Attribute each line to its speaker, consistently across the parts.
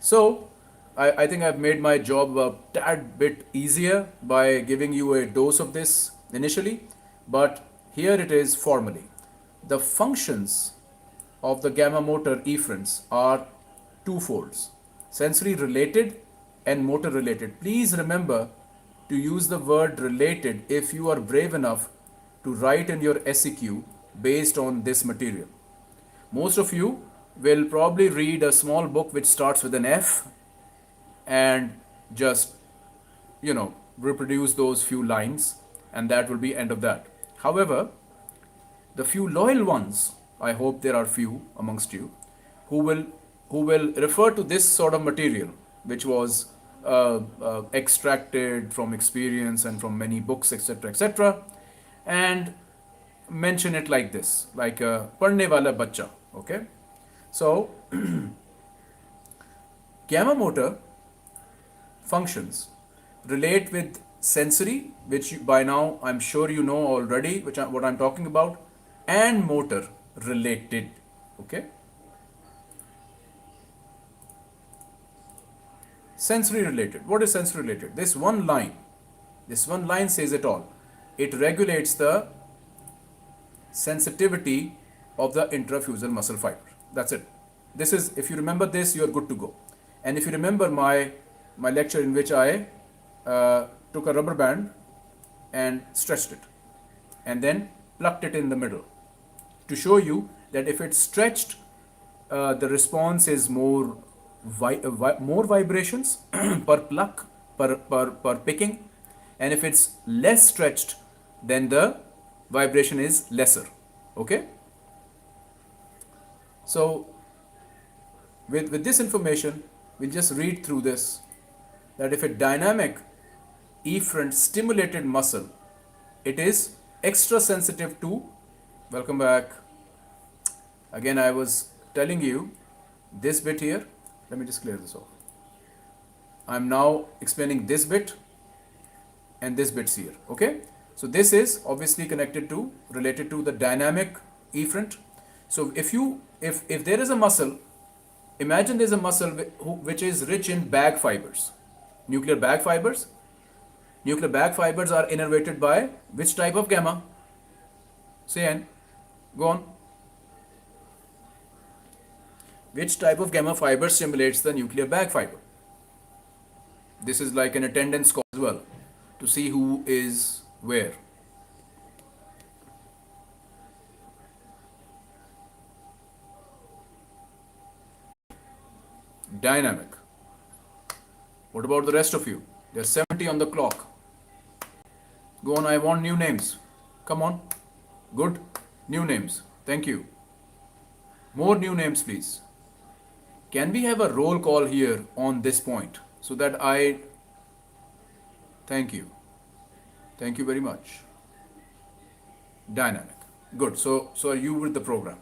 Speaker 1: So I think I've made my job a tad bit easier by giving you a dose of this initially, but here it is formally. The functions of the gamma motor efferents are twofolds: sensory related and motor related. Please remember to use the word related if you are brave enough to write in your SEQ based on this material. Most of you will probably read a small book which starts with an F and just, reproduce those few lines, and that will be end of that. However, the few loyal ones, I hope there are few amongst you, who will refer to this sort of material, which was extracted from experience and from many books, etc., etc., and mention it like this, like a padne wala bachcha. Okay, so gamma motor functions relate with sensory, which by now I'm sure you know already, what I'm talking about, and motor related. Okay, sensory related. What is sensory related? This one line says it all. It regulates the sensitivity of the intrafusal muscle fiber. That's it. This is, if you remember this, you are good to go. And if you remember my lecture in which I took a rubber band and stretched it and then plucked it in the middle to show you that if it's stretched, the response is more vibrations per pluck, per picking, and if it's less stretched, then the vibration is lesser. Okay, so with this information, we'll just read through this, that if a dynamic efferent stimulated muscle, it is extra sensitive to, welcome back, again I was telling you this bit here, let me just clear this off. I'm now explaining this bit and this bit's here. Okay, so this is obviously related to the dynamic efferent. So if there is a muscle, imagine there's a muscle which is rich in bag fibers, nuclear bag fibers. Nuclear bag fibers are innervated by which type of gamma? Say N. Go on. Which type of gamma fiber stimulates the nuclear bag fiber? This is like an attendance call as well, to see who is where. Dynamic. What about the rest of you? There's 70 on the clock. Go on, I want new names. Come on. Good. New names. Thank you. More new names, please. Can we have a roll call here on this point so that thank you. Thank you very much. Dynamic. Good. So are you with the program?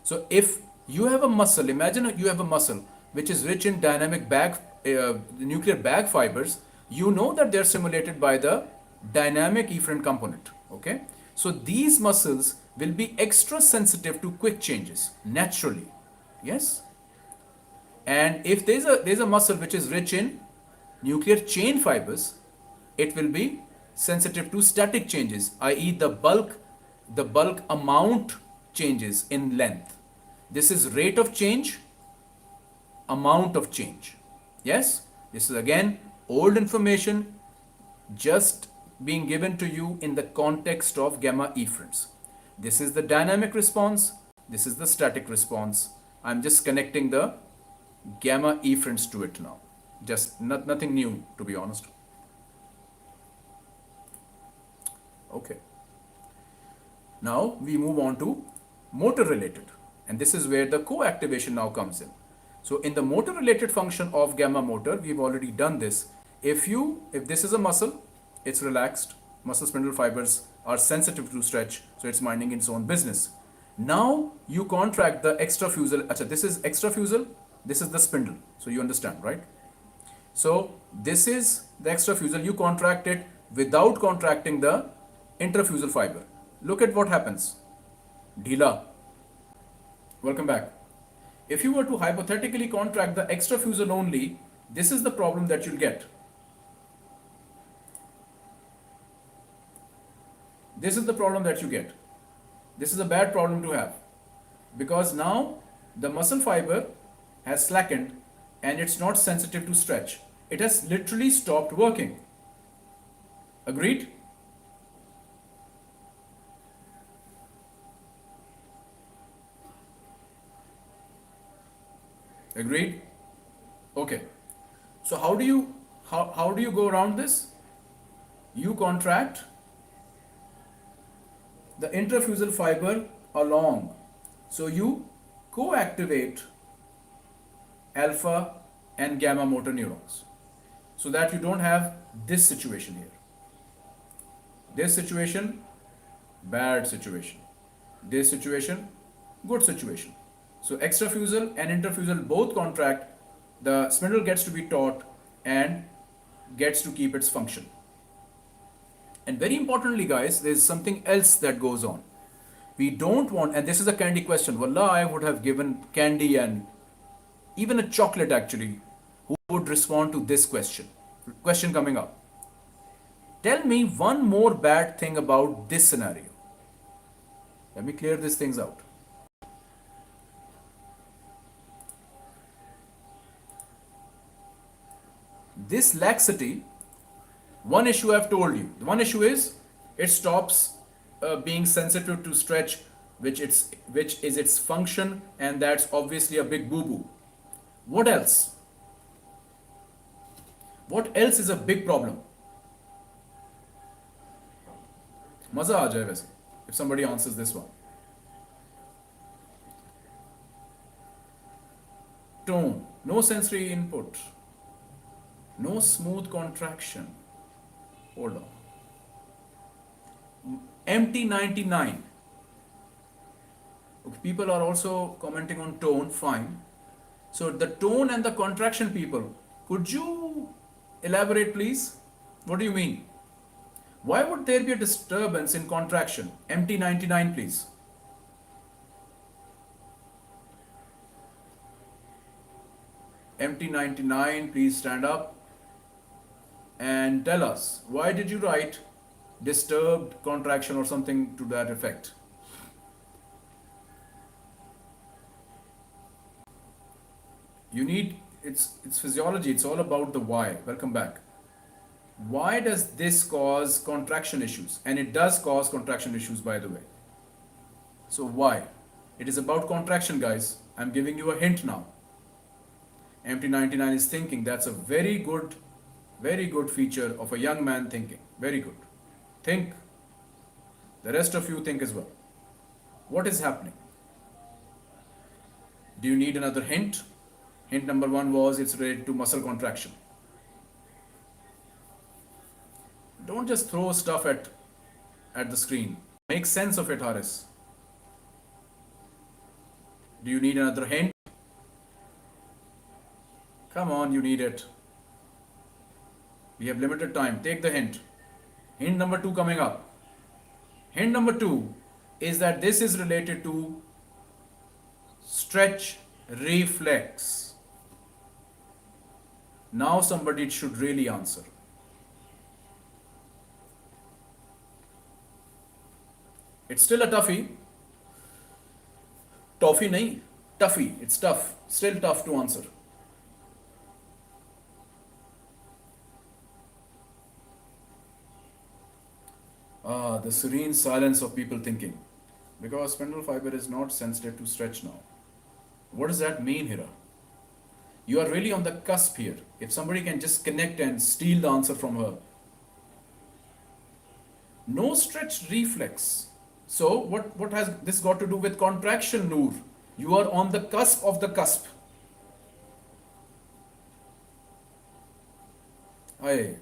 Speaker 1: So if you have a muscle, imagine you have a muscle which is rich in dynamic nuclear bag fibers, you know that they're stimulated by the dynamic efferent component. Okay, so these muscles will be extra sensitive to quick changes naturally. Yes, and if there's a muscle which is rich in nuclear chain fibers, it will be sensitive to static changes, i.e. the bulk amount changes in length. This is rate of change, amount of change. Yes, this is again old information just being given to you in the context of gamma efferents. This is the dynamic response, this is the static response. I'm just connecting the gamma efferents to it now. Just nothing new, to be honest. Okay. Now we move on to motor related, and this is where the co-activation now comes in. So in the motor related function of gamma motor, we've already done this. If this is a muscle, it's relaxed, muscle spindle fibers are sensitive to stretch, so it's minding its own business. Now you contract the extrafusal. This is extrafusal, this is the spindle, so you understand, right? So this is the extrafusal, you contract it without contracting the intrafusal fiber. Look at what happens. Dhila. Welcome back. If you were to hypothetically contract the extrafusal only, this is the problem that you'll get. This is the problem that you get. This is a bad problem to have, because now the muscle fiber has slackened and it's not sensitive to stretch. It has literally stopped working. Agreed? Agreed? Okay. So how do you go around this? You contract the intrafusal fiber along. So you co-activate alpha and gamma motor neurons, so that you don't have this situation here. This situation, bad situation. This situation, good situation. So extrafusal and interfusal both contract, the spindle gets to be taut and gets to keep its function. And very importantly, guys, there's something else that goes on. We don't want, and this is a candy question. Wallah, I would have given candy and even a chocolate actually. Who would respond to this question? Question coming up. Tell me one more bad thing about this scenario. Let me clear these things out. This laxity, one issue I've told you. The one issue is it stops being sensitive to stretch, which is its function, and that's obviously a big boo-boo. What else? What else is a big problem? Maza aa jaye वैसे if somebody answers this one. Tone, no sensory input, no smooth contraction. Hold on. Empty 99. Okay, people are also commenting on tone, fine. So the tone and the contraction people, could you elaborate please? What do you mean? Why would there be a disturbance in contraction? Empty 99 please. Empty 99, please stand up and tell us, why did you write disturbed contraction or something to that effect? You need, it's physiology, it's all about the why. Welcome back. Why does this cause contraction issues? And it does cause contraction issues, by the way. So why? It is about contraction, guys. I'm giving you a hint now. Empty 99 is thinking. That's a very good feature of a young man thinking. Very good. Think. The rest of you think as well. What is happening? Do you need another hint? Hint number one was it's related to muscle contraction. Don't just throw stuff at the screen. Make sense of it, Haris. Do you need another hint? Come on, you need it. We have limited time. Take the hint. Hint number 2 coming up. Hint number 2 is that this is related to stretch reflex. Now somebody should really answer. It's still a toughie. Toffee nahi, toughie. It's tough. Still tough to answer. The serene silence of people thinking. Because spindle fiber is not sensitive to stretch now. What does that mean, Hira? You are really on the cusp here. If somebody can just connect and steal the answer from her. No stretch reflex. So what has this got to do with contraction, Noor? You are on the cusp of the cusp. Aye.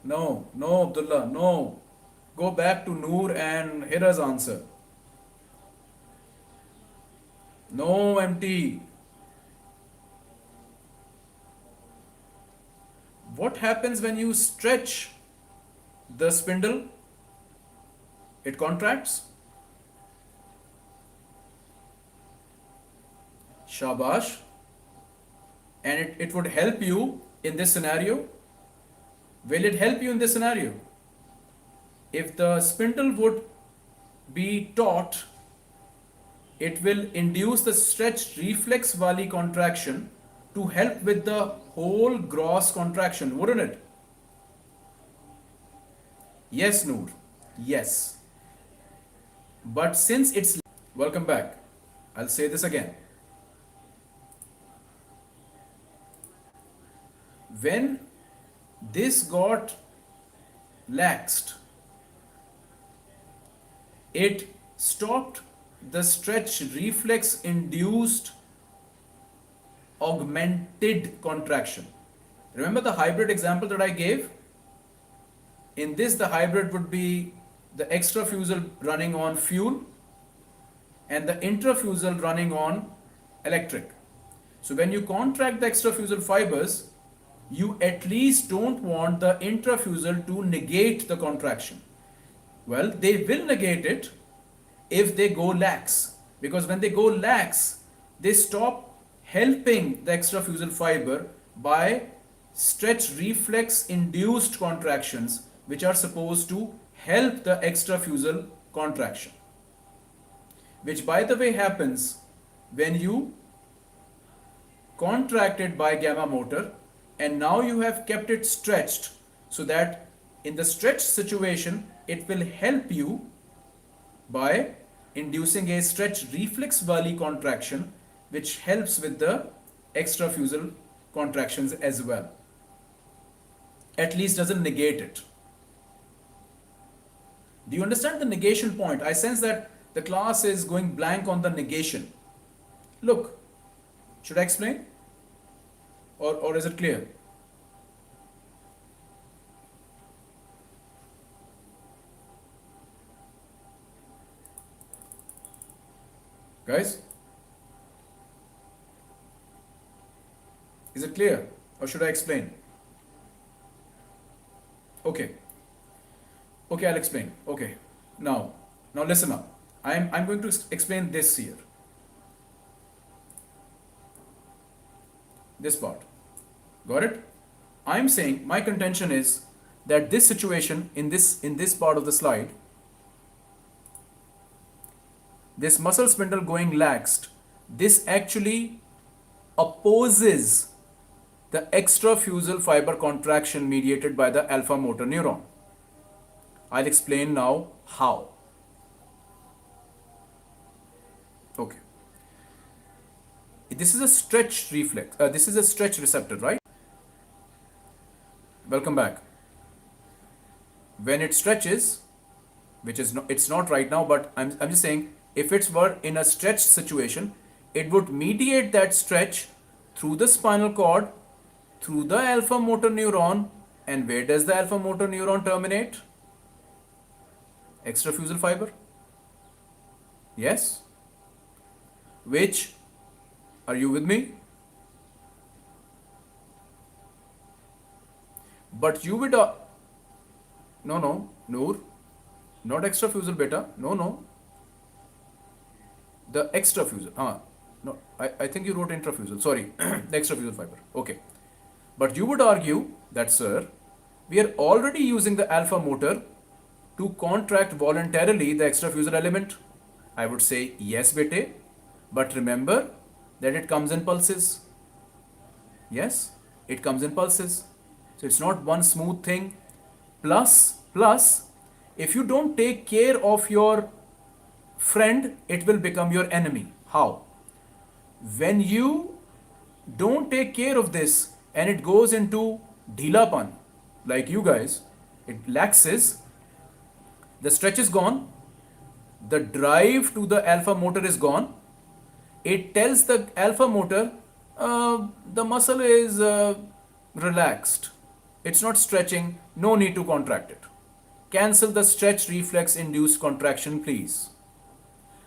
Speaker 1: No, Abdullah, no. Go back to Noor and Hira's answer. No, empty. What happens when you stretch the spindle? It contracts. Shabash. And it would help you in this scenario. Will it help you in this scenario? If the spindle would be taut, it will induce the stretch reflex valley contraction to help with the whole gross contraction, wouldn't it? Yes, Noor. Yes. But since it's... Welcome back. I'll say this again. When this got laxed, it stopped the stretch reflex induced augmented contraction. Remember the hybrid example that I gave? In this, the hybrid would be the extrafusal running on fuel and the intrafusal running on electric. So when you contract the extrafusal fibers, you at least don't want the intrafusal to negate the contraction. Well, they will negate it if they go lax, because when they go lax, they stop helping the extrafusal fiber by stretch reflex induced contractions, which are supposed to help the extrafusal contraction, which by the way happens when you contract it by gamma motor and now you have kept it stretched, so that in the stretch situation it will help you by inducing a stretch reflex valley contraction, which helps with the extrafusal contractions as well. At least doesn't negate it. Do you understand the negation point? I sense that the class is going blank on the negation. Look, should I explain? Or is it clear? Guys? Is it clear? Or should I explain? Okay. Okay, I'll explain. Okay. Now listen up. I'm going to explain this here. This part. Got it? I'm saying my contention is that this situation in this part of the slide, this muscle spindle going laxed, this actually opposes the extrafusal fiber contraction mediated by the alpha motor neuron. I'll explain now how. Okay. This is a stretch reflex. This is a stretch receptor, right? Welcome back. When it stretches, which is it's not right now, but I'm just saying, if it were in a stretch situation, it would mediate that stretch through the spinal cord, through the alpha motor neuron, and where does the alpha motor neuron terminate? Extrafusal fiber. Yes? Which, are you with me? But you would, no, Noor, not extrafusal beta, no. The extrafusal, no, I think you wrote intrafusal, sorry, the extrafusal fiber, okay. But you would argue that, sir, we are already using the alpha motor to contract voluntarily the extrafusal element. I would say, yes, bete, but remember that it comes in pulses. Yes, it comes in pulses. So it's not one smooth thing. Plus, if you don't take care of your friend, it will become your enemy. How? When you don't take care of this and it goes into dhilapan, like you guys, it laxes, the stretch is gone, the drive to the alpha motor is gone, it tells the alpha motor, the muscle is relaxed, it's not stretching, no need to contract it. Cancel the stretch reflex induced contraction, please.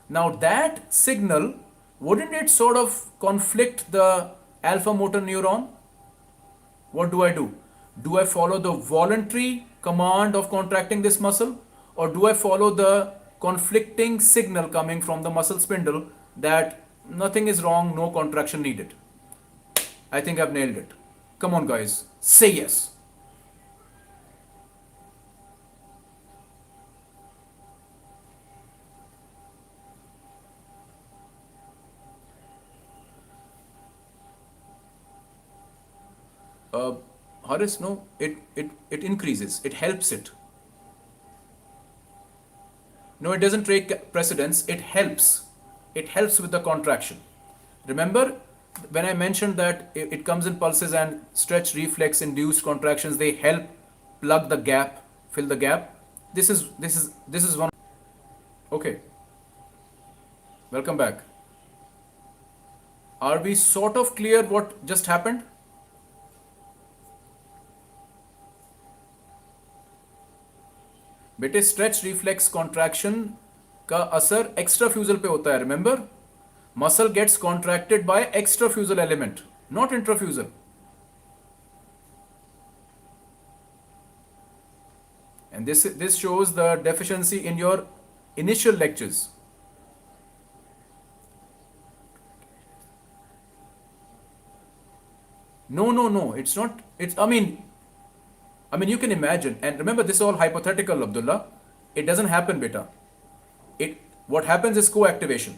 Speaker 1: Now that signal, wouldn't it sort of conflict the alpha motor neuron? What do? Do I follow the voluntary command of contracting this muscle, or do I follow the conflicting signal coming from the muscle spindle that Nothing is wrong, no contraction needed. I think I've nailed it. Come on, guys, say yes. Uh, Horace, no, it increases, it helps it. No, it doesn't take precedence, it helps. It helps with the contraction. Remember when I mentioned that it comes in pulses and stretch reflex induced contractions, they help plug the gap, fill the gap. This is one. Okay, welcome back. Are we sort of clear what just happened? बेटे stretch reflex contraction का असर extrafusal पे होता है, remember? Muscle gets contracted by extrafusal element, not intrafusal. And this shows the deficiency in your initial lectures. No, it's not. I mean, you can imagine, and remember, this is all hypothetical, Abdullah. It doesn't happen, beta. What happens is co-activation.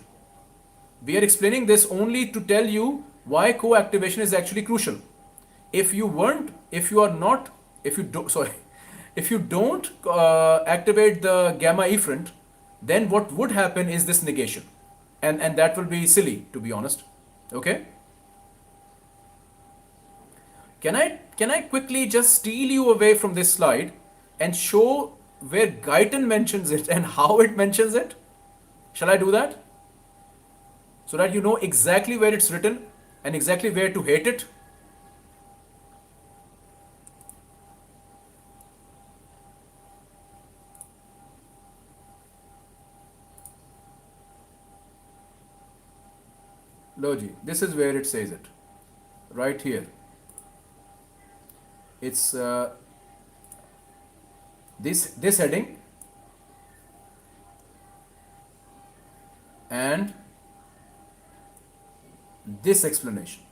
Speaker 1: We are explaining this only to tell you why co-activation is actually crucial. If you don't activate the gamma efferent, then what would happen is this negation, and that will be silly, to be honest. Okay. Can I quickly just steal you away from this slide and show where Guyton mentions it and how it mentions it? Shall I do that? So that you know exactly where it's written and exactly where to hate it. Logi, this is where it says it. Right here. It's this heading and this explanation.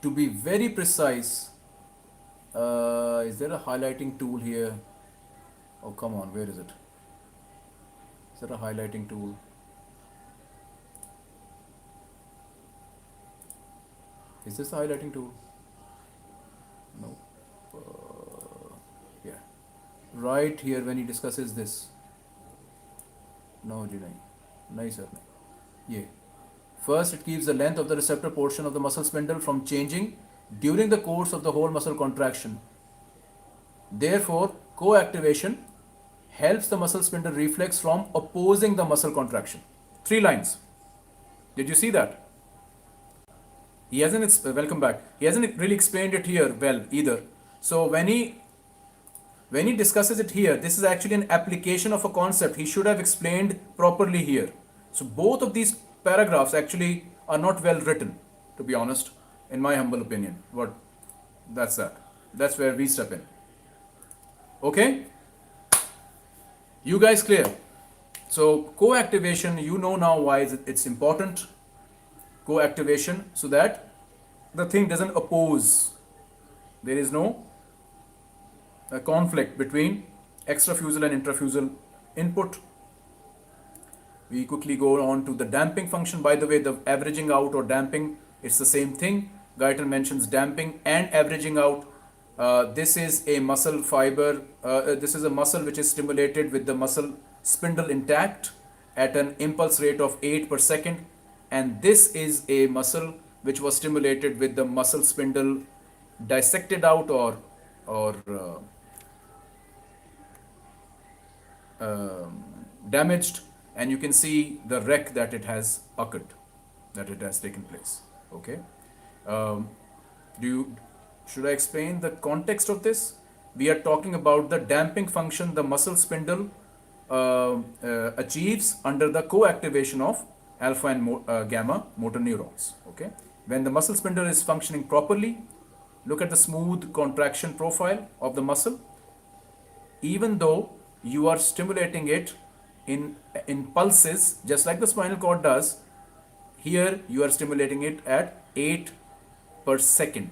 Speaker 1: To be very precise, is there a highlighting tool here? Oh, come on, where is it? Is there a highlighting tool? Is this the highlighting tool? No. Yeah. Right here when he discusses this. No, ji nahi. Nahi sir. Yeah. First, it keeps the length of the receptor portion of the muscle spindle from changing during the course of the whole muscle contraction. Therefore, co-activation helps the muscle spindle reflex from opposing the muscle contraction. 3 lines. Did you see that? He hasn't, welcome back. He hasn't really explained it here well either. So when he discusses it here, this is actually an application of a concept. He should have explained properly here. So both of these paragraphs actually are not well written, to be honest, in my humble opinion. That's that. That's where we step in. Okay? You guys clear? So co-activation, you know now why it's important. Co-activation, so that the thing doesn't oppose. There is no conflict between extrafusal and intrafusal input. We quickly go on to the damping function. By the way, the averaging out or damping, it's the same thing. Guyton mentions damping and averaging out. This is a muscle fiber. This is a muscle which is stimulated with the muscle spindle intact at an impulse rate of 8 per second. And this is a muscle which was stimulated with the muscle spindle dissected out or damaged, and you can see the wreck that it has occurred, that it has taken place. Okay. Should I explain the context of this? We are talking about the damping function the muscle spindle achieves under the co-activation of alpha and gamma motor neurons. Okay. When the muscle spindle is functioning properly, look at the smooth contraction profile of the muscle. Even though you are stimulating it in pulses, just like the spinal cord does, Here you are stimulating it at 8 per second.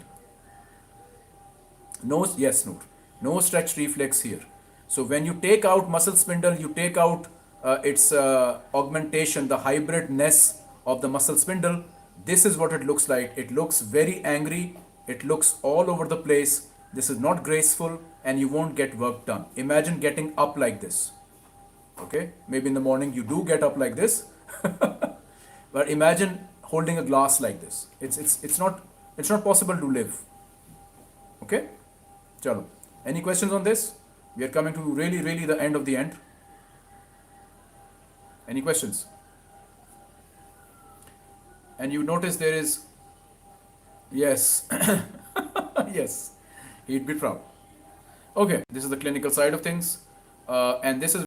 Speaker 1: No, yes, Noor. No stretch reflex here. So when you take out muscle spindle, you take out its augmentation, the hybridness of the muscle spindle. This is what it looks like. It looks very angry. It looks all over the place. This is not graceful, and you won't get work done. Imagine getting up like this. Okay, maybe in the morning you do get up like this, but imagine holding a glass like this. It's not possible to live. Okay, chalo. Any questions on this? We are coming to really the end of the end. Any questions? And you notice there is, yes, yes, he'd be proud. Okay, this is the clinical side of things, and this is